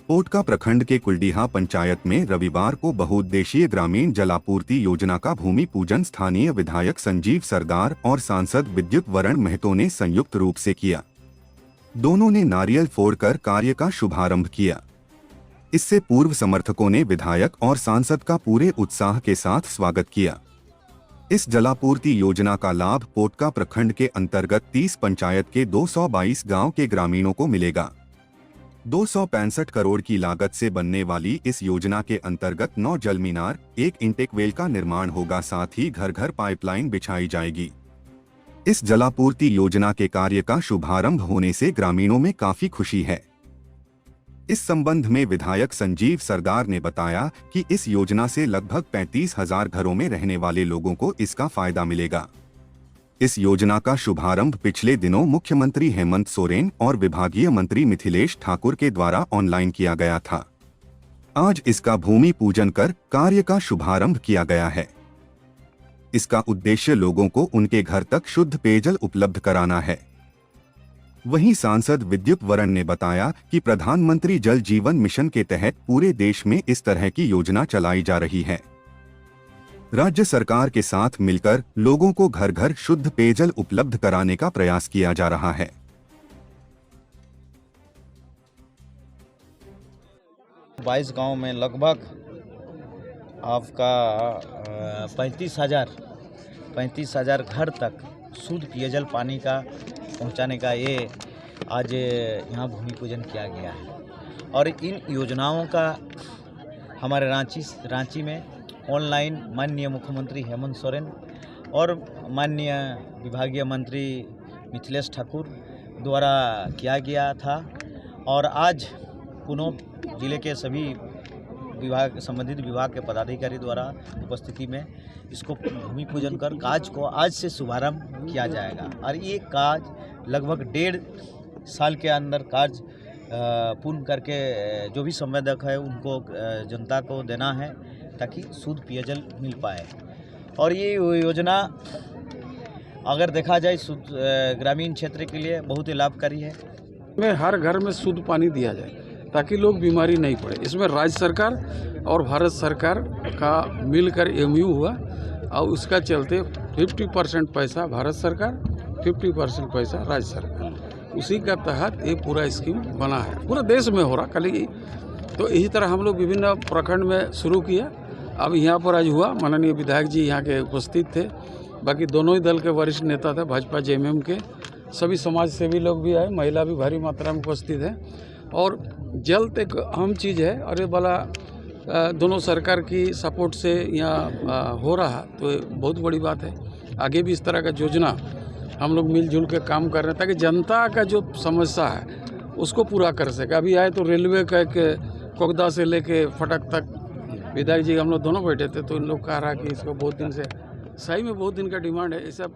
पोटका प्रखंड के कुलडीहा पंचायत में रविवार को बहुउद्देशीय ग्रामीण जलापूर्ति योजना का भूमि पूजन स्थानीय विधायक संजीव सरदार और सांसद विद्युत वरण महतो ने संयुक्त रूप से किया। दोनों ने नारियल फोड़कर कार्य का शुभारंभ किया। इससे पूर्व समर्थकों ने विधायक और सांसद का पूरे उत्साह के साथ स्वागत किया। इस जलापूर्ति योजना का लाभ पोटका प्रखंड के अंतर्गत 30 पंचायत के 222 गांव के ग्रामीणों को मिलेगा। 265 करोड़ की लागत से बनने वाली इस योजना के अंतर्गत 9 जल मीनार, 1 इंटेक वेल का निर्माण होगा, साथ ही घर घर पाइपलाइन बिछाई जाएगी। इस जलापूर्ति योजना के कार्य का शुभारंभ होने से ग्रामीणों में काफी खुशी है। इस संबंध में विधायक संजीव सरदार ने बताया कि इस योजना से लगभग 35,000 घरों में रहने वाले लोगों को इसका फायदा मिलेगा। इस योजना का शुभारंभ पिछले दिनों मुख्यमंत्री हेमंत सोरेन और विभागीय मंत्री मिथिलेश ठाकुर के द्वारा ऑनलाइन किया गया था। आज इसका भूमि पूजन कर कार्य का शुभारंभ किया गया है। इसका उद्देश्य लोगों को उनके घर तक शुद्ध पेयजल उपलब्ध कराना है। वहीं सांसद विद्युत वरण ने बताया कि प्रधानमंत्री जल जीवन मिशन के तहत पूरे देश में इस तरह की योजना चलाई जा रही है। राज्य सरकार के साथ मिलकर लोगों को घर घर शुद्ध पेयजल उपलब्ध कराने का प्रयास किया जा रहा है। 22 गांव में लगभग आपका 35,000 घर तक शुद्ध पेयजल पानी का पहुंचाने का ये आज यहाँ भूमि पूजन किया गया है। और इन योजनाओं का हमारे रांची में ऑनलाइन माननीय मुख्यमंत्री हेमंत सोरेन और माननीय विभागीय मंत्री मिथिलेश ठाकुर द्वारा किया गया था। और आज पुनः जिले के सभी संबंधित विभाग के पदाधिकारी द्वारा उपस्थिति में इसको भूमि पूजन कर कार्य को आज से शुभारंभ किया जाएगा। और ये कार्य लगभग 1.5 साल के अंदर कार्य पूर्ण करके जो भी संवेदक है उनको जनता को देना है ताकि शुद्ध पेयजल मिल पाए। और ये योजना अगर देखा जाए ग्रामीण क्षेत्र के लिए बहुत ही लाभकारी है। में हर घर में शुद्ध पानी दिया जाए ताकि लोग बीमारी नहीं पड़े। इसमें राज्य सरकार और भारत सरकार का मिलकर MOU हुआ और उसका चलते 50% पैसा भारत सरकार, 50% पैसा राज्य सरकार, उसी का तहत ये पूरा स्कीम बना है। पूरा देश में हो रहा खाली। तो इसी तरह हम लोग विभिन्न प्रखंड में शुरू किया। अब यहाँ पर आज हुआ, माननीय विधायक जी यहाँ के उपस्थित थे, बाकी दोनों ही दल के वरिष्ठ नेता थे, भाजपा JMM के सभी समाज सेवी लोग भी आए, महिला भी भारी मात्रा में उपस्थित है। और जल एक अहम चीज़ है और ये वाला दोनों सरकार की सपोर्ट से यहाँ हो रहा, तो बहुत बड़ी बात है। आगे भी इस तरह का योजना हम लोग मिलजुल के काम कर रहे हैं ताकि जनता का जो समस्या है उसको पूरा कर सके। अभी आए तो रेलवे का एक कोकदा से लेके फटक तक विधायक जी हम लोग दोनों बैठे थे, तो इन लोग कह रहा कि इसको बहुत दिन से सही में बहुत दिन का डिमांड है। ये सब